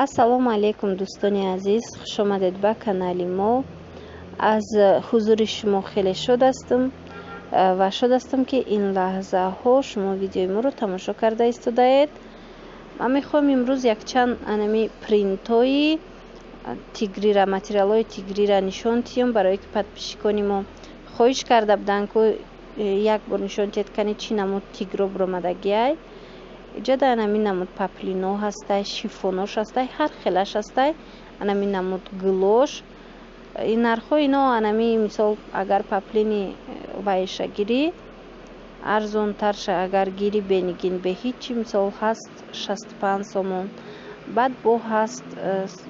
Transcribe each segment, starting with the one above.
ассалому алайкум дӯстони азиз, хуш омадед ба канали мо. аз ҳузури шумо хеле шод ҳастам ва шод ҳастам ки ин лаҳзаҳо шумо видеои моро тамошо карда истодаед. ман мехоҳам имрӯз якчанд анами принтҳои тигрира, материалҳои тигрира нишон диҳам, барое ки подписчикони мо хоҳиш карда буданд ки як бор нишон диҳед кани чӣ намуд тигро буромадагиай. иҷода анами намуд паплино ҳастай, шифонош ҳастай, ҳар хелаш ҳастай, анами намуд гулош. ин нархҳо ино анами мисол агар паплини вайша гирӣ арзонтарша, агар гири бенигин бе ҳичи мисол ҳаст 65 сомон, баъд бо ҳаст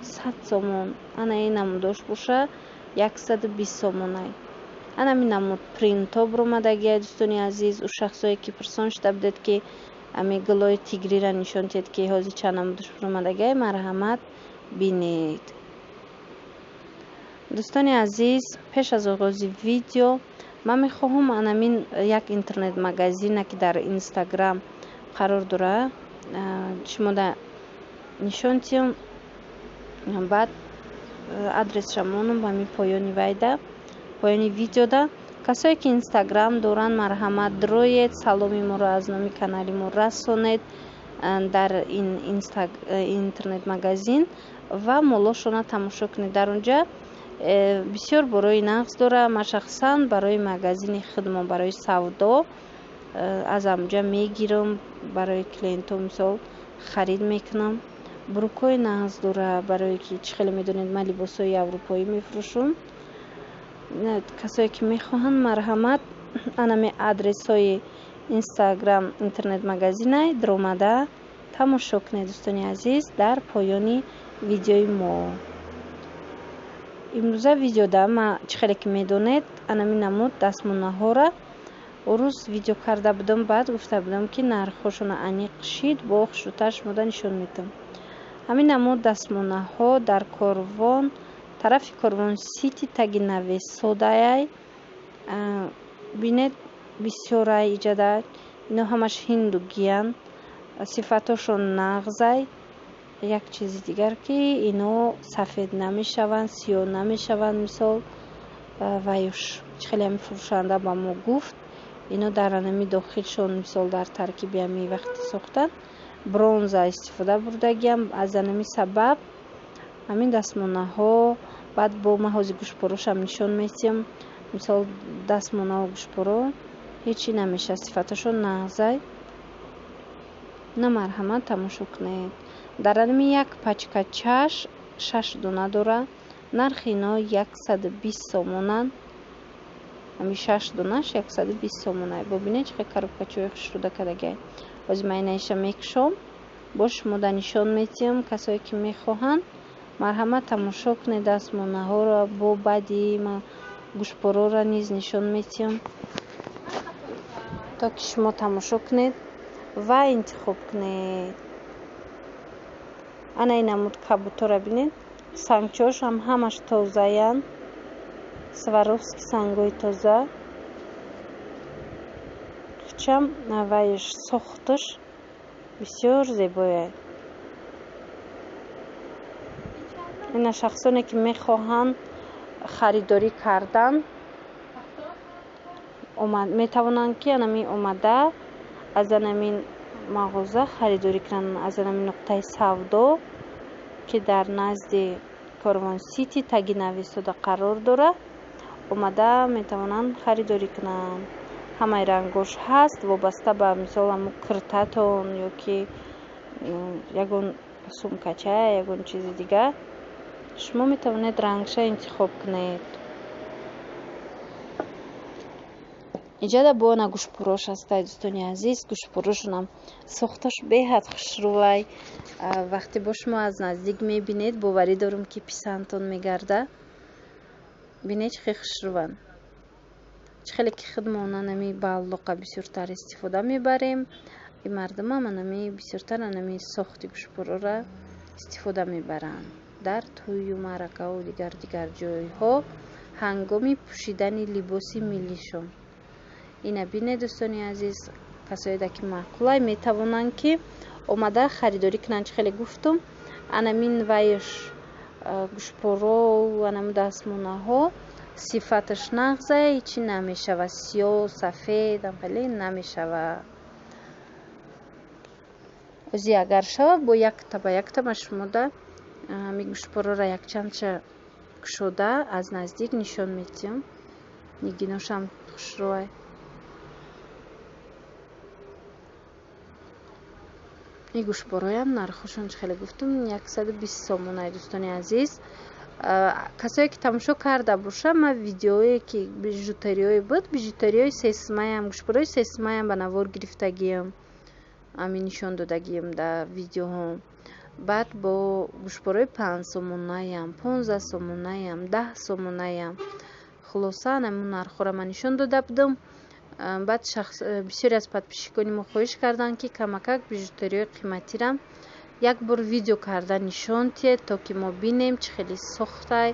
100 сомон, ана ин намудош боша 120 сомонай. анами намуд принтҳо буромадагиай дӯстони азиз. у шахсое ки пурсон шуда будед ки ами гулои тигрира нишон диҳед ки ҳозир чанд намудаш буромадагиай, марҳамат бинед. дӯстони азиз, пеш аз оғози видео ман мехоҳам анамин як интернет магазина ки дар инстаграм қарор дора шумо да нишон диҳам, баъд адресша монам ба ми поёни вайда, поёни видеода. касое ки инстаграм доранд, марҳамат дроед, саломи моро аз номи канали мо расонед дар ин интернет магазин ва молошона тамошо кунед. дар онҷа бисёр борои нағз дора. ман шахсан барои магазини хидмо, барои савдо аз амҷа мегирам, барои клиентҳо мисол харид мекунам. бурукҳои нағз дора, барое ки чӣ хеле медонед ман либосҳои аврупоӣ мефурӯшам. касое ки мехоҳанд, марҳамат анами адресҳои инстаграм интернет магазинай дромада тамошо кунед дӯстони азиз дар поёни видеои мо. имрӯза видеода ман чӣ хеле ки медонед анами намуд дастмонаҳора рӯз видео карда будам, баъд гуфта будам ки нархҳошона аниқ шид, бо хушрӯтар шумода нишон медиҳам. ҳамин намуд дастмонаҳо дар корвон, тарафи корвон сити таги нави содаяй. бинед бисёрай иҷада, ино ҳамаш ҳиндугиян, сифатҳошон нағзай. як чизи дигар ки ино сафед намешаванд, сиёҳ намешаванд. мисол ваюш чӣ хеле ҳами фурӯшанда ба мо гуфт, ино дар анами дохилшон мисол дар таркиби ами вақти сохтан бронза истифода бурдагиам. аз анами сабаб ҳамин дастмонаҳо баъд бо ма ҳозир гӯшпорошам нишон медиҳам. мисол дастмонаҳо гӯшпоро ҳечи намеша, сифаташон нағзай. на марҳамат тамошо кунед. дар анами як пачка чаш 6 дона дора. нархи ино 120 сомонан. ами 6 донаш 120 сомонай. бобинед чӣ хеле коробкачаҳои хушрӯда кардагиай. ҳозир ман инаиша мекушом, бо шумода нишон медиҳам. касое ки мехоҳанд, марҳамат тамошо кунед дастмонаҳоро. бо баъди ман гӯшпороро низ нишон медиҳам, то ки шумо тамошо кунед ва интихоб кунед. ана ин намуд кабутора бинед, сангчош ҳам ҳамаш тозаянд, сваровски сангҳои тоза. хичам вайш сохташ бисёр зебояй. ина шахсоне ки мехоҳанд харидорӣ кардан метавонанд ки анами омада аз анамин мағоза харидорӣ кунанд, аз анамин нуқтаи савдо ки дар назди корвон сити таги нави сода қарор дора. омада метавонанд харидорӣ кунанд. ҳамаи рангош ҳаст, вобаста ба мисол ҳамо киртатон ё ки ягон сумкача, ягон чизи дигар. шумо метавонед рангша интихоб кунед. иҷода бо на гӯшпорош ҳастай дӯстони азиз. гӯшпорошонам сохташ беҳад хушрӯвай. вақте бо шумо аз наздик мебинед, боварӣ дорам ки писандтон мегарда. бинед чӣ хеле хушрӯванд, чӣ хеле ки хидмон анами ба аллоқа бисёртар истифода мебарем. ин мардумам анами бисёртар анами сохти гӯшпорора истифода мебаранд дар тӯю маъракаҳо дигар ҷойҳо ҳангоми пӯшидани либоси миллишон. ина бинед дӯстони азиз, касое ки маъқулай метавонанд ки омада харидорӣ кунанд. чӣ хеле гуфтам, анамин вайш гӯшпоро анаму дастмонаҳо сифаташ нағзай ичи намешава сиё сафед амхеле намешава. ози агар шава бо якта ба якта шумода ҳами гӯшпороро якчандша кушода аз наздик нишон медиҳам. нигиношам хушрӯай. ин гӯшпороям нархошон чӣ хеле гуфтам 120 сомонаи дӯстони азиз. касое ки тамошо карда бошам ма видеое ки бижутериое буд бижутериёи сесимаям гӯшпорои сесимаям ба навор гирифтагиям ами нишон додагиям дар видеоҳо. баъд бо гӯшпорои 5 сомонаям 15 сомонаям 10 сомонаям хулоса анаму нархора ман нишон дода будам. баъд бисёре аз подписчикони мо хоҳиш карданд ки камакак бижутериёи қиматирам як бор видео карда нишон тиҳед то ки мо бинем чӣ хеле сохтай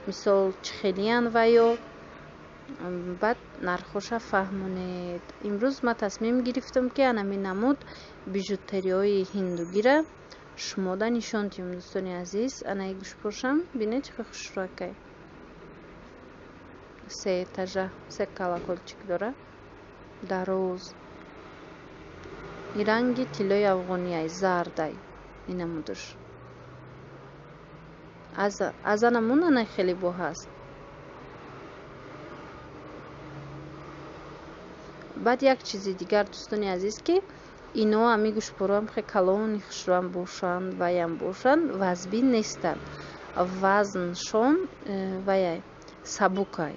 мисол чӣ хелиян ваё баъд нархоша фаҳмонед. имрӯз ма тасмим гирифтам ки анамин намуд бижутериёи ҳиндугира шумода нишон тиҳам дӯстони азиз. анаи гӯшпоршам бинед чӣ хеле хушрӯякай. 3 этажа 3 колокольчик дора дароз. ранги тиллои афғонияй зардай инамудаш аз анамун анай хеле бо ҳаст. баъд як чизи дигар дӯстони азиз ки ино ами гӯшпороам хе калони хушрӯам бошанд ваям бошанд вазбин нестанд. вазншон ваяй сабукай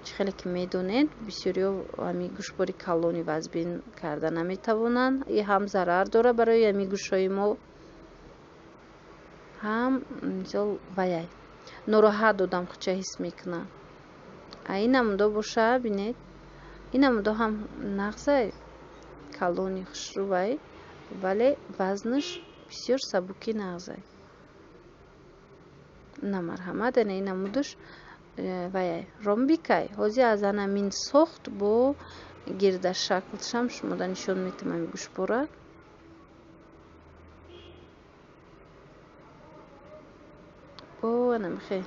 чӣ хеле ки медонед бисёриё ами гӯшпори калони вазбин карда наметавонанд. и ҳам зарар дора барои ами гӯшҳои мо ҳам мисол ваяй нороҳат одам хуча ҳис мекунад. ин намудо боша бинед ин намудо ҳам нағзай калони хушрӯвай вале вазнаш бисёр сабуки нағзай намарҳамад ана ин намудош ваяй ромбикай ҳозир аз анамин сохт бо гирдашаклшам шумода нишон метам ами гӯшпора. бо анамихе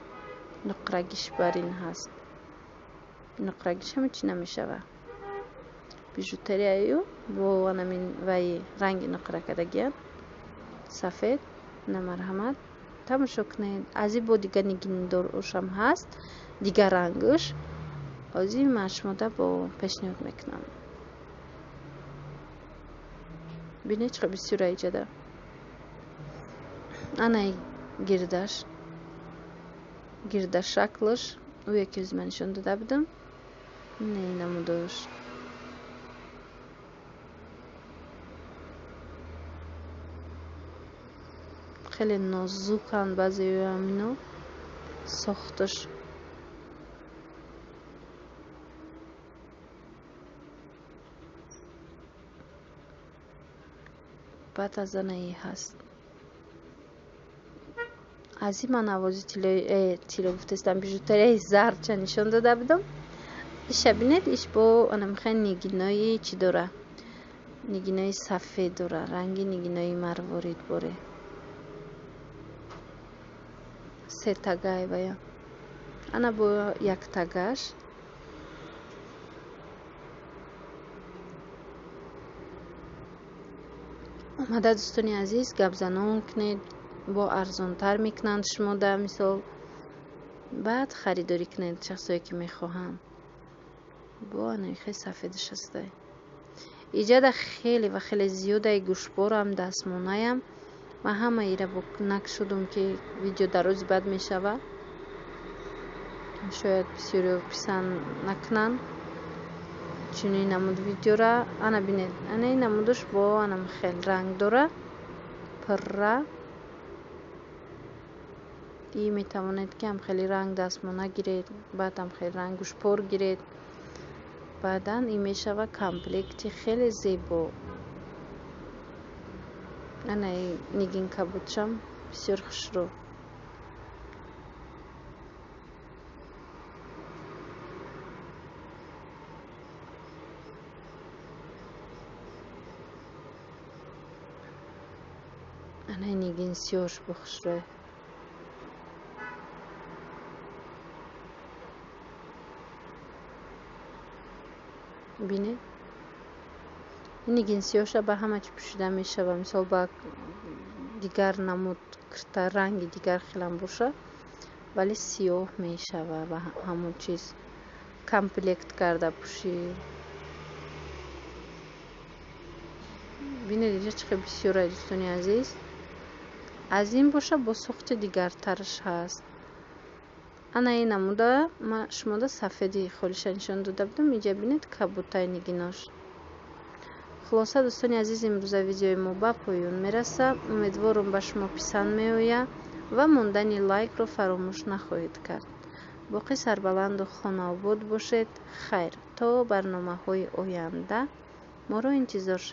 нуқрагиш бар ин ҳаст. нуқрагишам чӣ намешава бижутерияю бо анамин вай ранги нуқра кардагиям сафед намарҳамад тамошо кунед. аз ин бо дигар нигиндоршам ҳаст дигар рангаш озин ма шумода бо пешниҳод мекунам. бинед чӣ бисёр аҷада анай гирдашаклаш ӯ яке ози ман нишон дода будам. не намудош хеле нозуканд баъзеи амино сохташ баъд аз анаи ҳаст. аз ин ман авози тилло гуфтастам бижутерияи зарча нишон дода будам. иша бинед иш бо анамихай нигинои чӣ дора нигинои сафед дора ранги нигинои марворид боре 3 тагай вая ана бо 1 тагаш омада дӯстони азиз гапзанон кунед бо арзонтар мекунанд шумода мисол баъд харидорӣ кунед шахсое ки мехоҳанд. бо анахе сафедаш ҳастай иҷада хеле ва хеле зиёдаи гӯшпорам дастмонаям ва ҳама ира бо кунак шудум ки видео дарози баъд мешава шояд бисёриё писанд накунанд чунин намуд видеора. ана бинед ана ин намудош бо анам хел ранг дора пурра и метавонед ки ҳам хеле ранг дастмона гиред баъд ҳам хеле ранг гӯшпор гиред баъдан ин мешава комплекти хеле зебо. ана нигин кабудшам бисёр хушрӯ. Ana nigin siyosh bukhshre. بینید این سیاهش به همه چی پوشیده میشه و مثال با دیگر نمود کرده رنگ دیگر خیلی باشه ولی سیاه میشه و به همون چیز کامپلکت کرده پوشید. بینید اینجا چقدر بسیار دوستانی عزیز از این باشه با سخت دیگر ترش هست. انا این نموده ما شما دا سفیدی خالش نشان داده بودم. اینجا بینید کبوتای نگیناش. خلاصه دوستانی عزیز امروز ویدیوی ما به پایان میرسه. امیدوارم به شما پسند میآید و ماندن لایک رو فراموش نخواهید کرد. باقی سربلند و خانه آباد باشید. خیر تا برنامه های آینده ما رو انتظار